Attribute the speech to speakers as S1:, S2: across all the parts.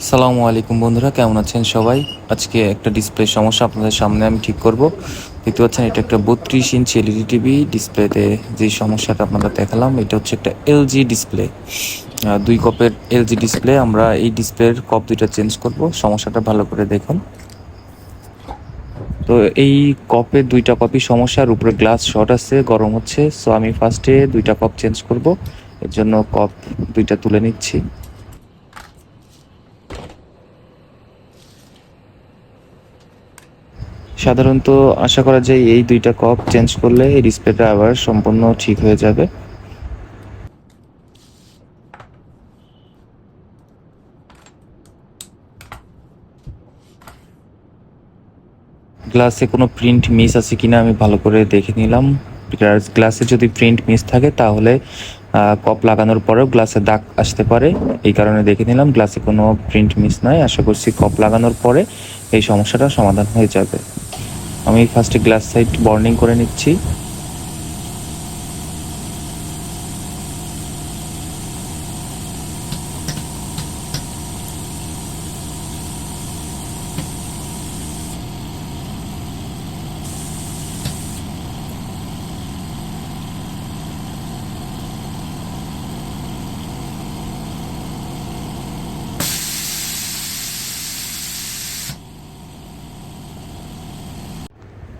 S1: আসসালামু আলাইকুম বন্ধুরা, কেমন আছেন সবাই? আজকে একটা ডিসপ্লে সমস্যা আপনাদের সামনে আমি ঠিক করব। দেখতে পাচ্ছেন এটা একটা 32 ইঞ্চি এলইডি টিভি। ডিসপ্লেতে যে সমস্যাটা আপনাদের দেখালাম এটা হচ্ছে একটা এলজি ডিসপ্লে, 2 কপের এলজি ডিসপ্লে। আমরা এই ডিসপ্লের কপ দুইটা চেঞ্জ করব। সমস্যাটা ভালো করে দেখুন। তো এই কপের 2টা কপই সমস্যার উপরে গ্লাস শর্ট আছে, গরম হচ্ছে। সো আমি ফার্স্টে 2টা কপ চেঞ্জ করব। এর জন্য কপ দুইটা তুলে নিচ্ছি। সাধারণত আশা করা যায় এই 2টা কপ চেঞ্জ করলে এই ডিসপ্লেটা আবার সম্পূর্ণ ঠিক হয়ে যাবে। গ্লাসে কোনো প্রিন্ট মিস আছে কিনা আমি ভালো করে দেখে নিলাম। গ্লাসে যদি প্রিন্ট মিস থাকে তাহলে কপ লাগানোর পরেও গ্লাসে দাগ আসতে পারে। এই কারণে দেখে নিলাম গ্লাসে কোনো প্রিন্ট মিস নাই। আশা করছি কপ লাগানোর পরে এই সমস্যাটা সমাধান হয়ে যাবে। আমি ফার্স্টে গ্লাস সাইড বার্নিং করে নিচ্ছি।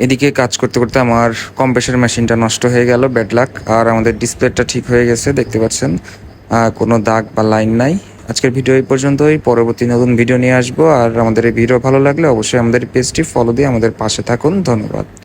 S1: এদিকে কাজ করতে করতে আমার কম্প্রেসর মেশিনটা নষ্ট হয়ে গেল, ব্যাড লাক। আর আমাদের ডিসপ্লেটা ঠিক হয়ে গেছে, দেখতে পাচ্ছেন কোনো দাগ বা লাইন নাই। আজকের ভিডিও এই পর্যন্তই। পরবর্তী নতুন ভিডিও নিয়ে আসবো। আর আমাদের এই ভিডিও ভালো লাগলে অবশ্যই আমাদের পেজটি ফলো দিয়ে আমাদের পাশে থাকুন। ধন্যবাদ।